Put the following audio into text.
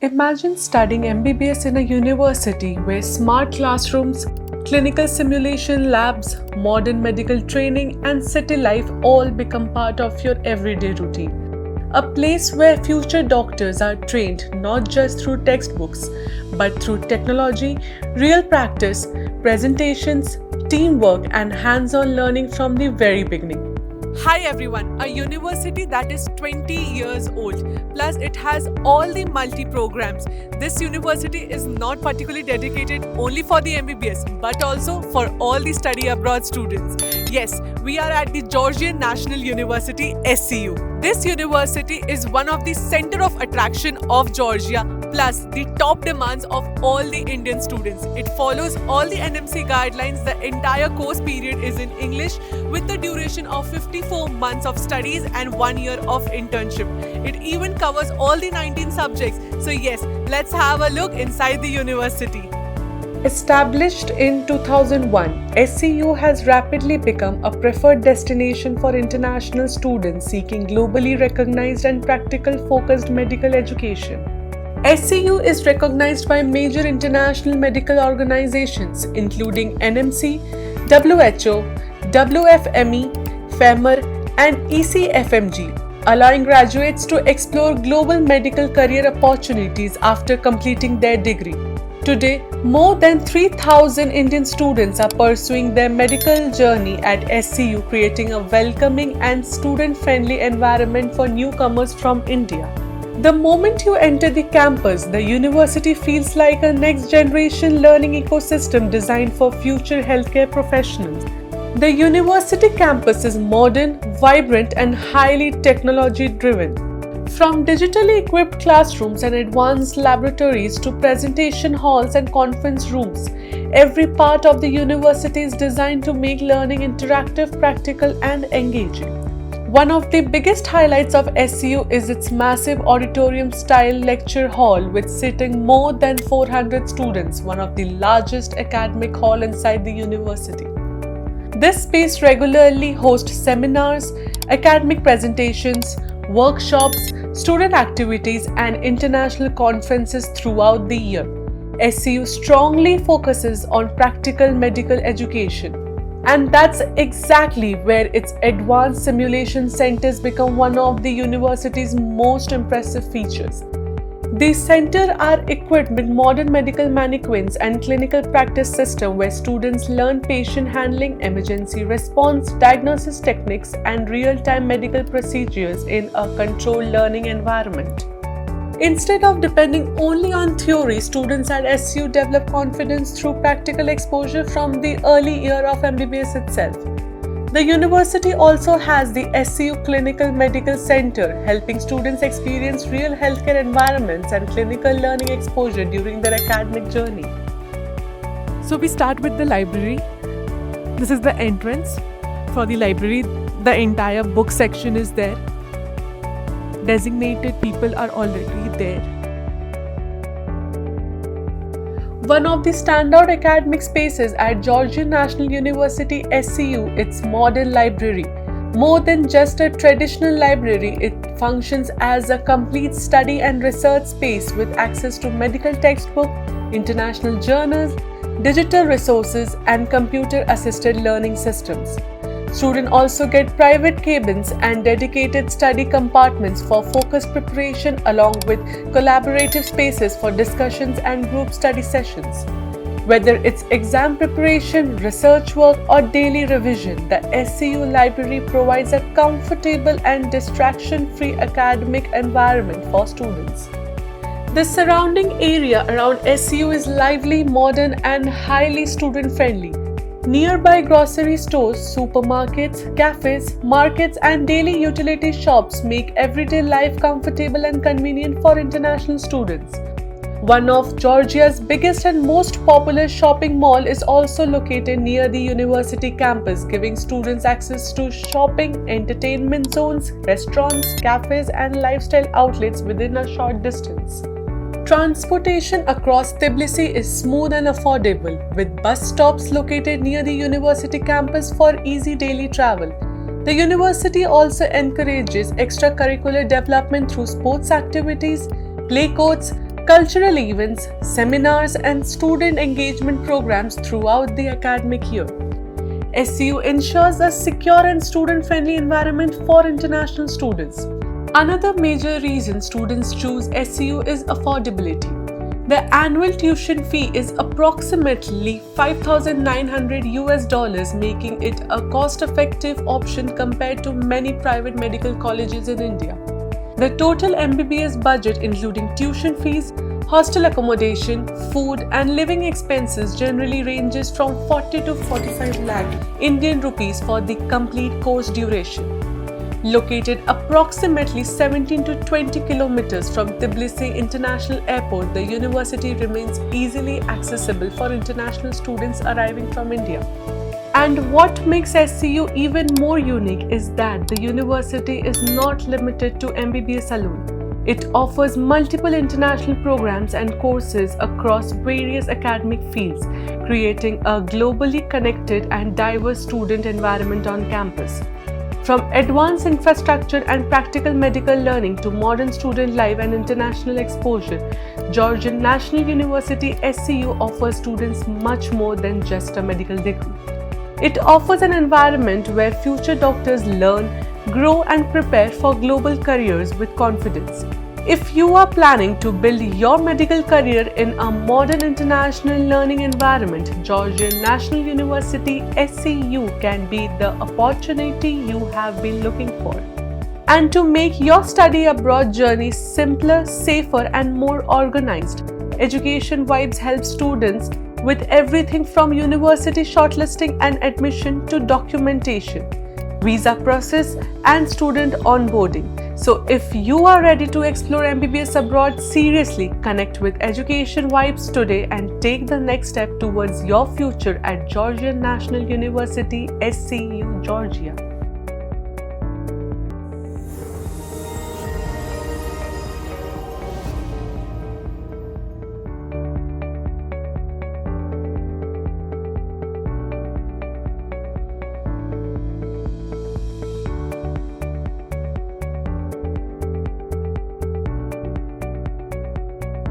Imagine studying MBBS in a university where smart classrooms, clinical simulation labs, modern medical training, and city life all become part of your everyday routine. A place where future doctors are trained not just through textbooks, but through technology, real practice, presentations, teamwork, and hands on learning from the very beginning. Hi everyone, a university that is 20 years old, plus it has all the multi programs. This university is not particularly dedicated only for the MBBS, but also for all the study abroad students. Yes, we are at the Georgian National University, SCU. This university is one of the center of attraction of Georgia, plus the top demands of all the Indian students. It follows all the NMC guidelines. The entire course period is in English with the duration of 54 months of studies and 1 year of internship. It even covers all the 19 subjects. So yes, let's have a look inside the university. Established in 2001, SCU has rapidly become a preferred destination for international students seeking globally recognized and practical focused medical education. SCU is recognized by major international medical organizations including NMC, WHO, WFME, FEMR, and ECFMG, allowing graduates to explore global medical career opportunities after completing their degree. Today, more than 3,000 Indian students are pursuing their medical journey at SCU, creating a welcoming and student-friendly environment for newcomers from India. The moment you enter the campus, the university feels like a next-generation learning ecosystem designed for future healthcare professionals. The university campus is modern, vibrant, and highly technology-driven. From digitally equipped classrooms and advanced laboratories to presentation halls and conference rooms, every part of the university is designed to make learning interactive, practical, and engaging. One of the biggest highlights of SCU is its massive auditorium-style lecture hall with seating more than 400 students, one of the largest academic hall inside the university. This space regularly hosts seminars, academic presentations, workshops, student activities, and international conferences throughout the year. SCU strongly focuses on practical medical education. And that's exactly where its advanced simulation centers become one of the university's most impressive features. These centers are equipped with modern medical mannequins and clinical practice systems where students learn patient handling, emergency response, diagnosis techniques, and real-time medical procedures in a controlled learning environment. Instead of depending only on theory, students at SCU develop confidence through practical exposure from the early year of MBBS itself. The university also has the SCU Clinical Medical Center, helping students experience real healthcare environments and clinical learning exposure during their academic journey. So we start with the library. This is the entrance for the library. The entire book section is there. Designated people are already there. One of the standout academic spaces at Georgian National University SCU is its modern library. More than just a traditional library, it functions as a complete study and research space with access to medical textbooks, international journals, digital resources, and computer-assisted learning systems. Students also get private cabins and dedicated study compartments for focused preparation along with collaborative spaces for discussions and group study sessions. Whether it's exam preparation, research work, or daily revision, the SCU library provides a comfortable and distraction-free academic environment for students. The surrounding area around SCU is lively, modern, and highly student-friendly. Nearby grocery stores, supermarkets, cafes, markets, and daily utility shops make everyday life comfortable and convenient for international students. One of Georgia's biggest and most popular shopping mall is also located near the university campus, giving students access to shopping, entertainment zones, restaurants, cafes, and lifestyle outlets within a short distance. Transportation across Tbilisi is smooth and affordable, with bus stops located near the university campus for easy daily travel. The university also encourages extracurricular development through sports activities, play courts, cultural events, seminars, and student engagement programs throughout the academic year. SCU ensures a secure and student-friendly environment for international students. Another major reason students choose SCU is affordability. The annual tuition fee is approximately $5,900, making it a cost-effective option compared to many private medical colleges in India. The total MBBS budget, including tuition fees, hostel accommodation, food and living expenses, generally ranges from 40 to 45 lakh Indian rupees for the complete course duration. Located approximately 17 to 20 kilometers from Tbilisi International Airport, the university remains easily accessible for international students arriving from India. And what makes SCU even more unique is that the university is not limited to MBBS alone. It offers multiple international programs and courses across various academic fields, creating a globally connected and diverse student environment on campus. From advanced infrastructure and practical medical learning to modern student life and international exposure, Georgian National University SCU offers students much more than just a medical degree. It offers an environment where future doctors learn, grow and prepare for global careers with confidence. If you are planning to build your medical career in a modern international learning environment, Georgian National University SCU can be the opportunity you have been looking for. And to make your study abroad journey simpler, safer and more organized, Education Vibes helps students with everything from university shortlisting and admission to documentation, visa process and student onboarding. So if you are ready to explore MBBS abroad seriously, connect with Education Vibes today and take the next step towards your future at Georgian National University SCU, Georgia.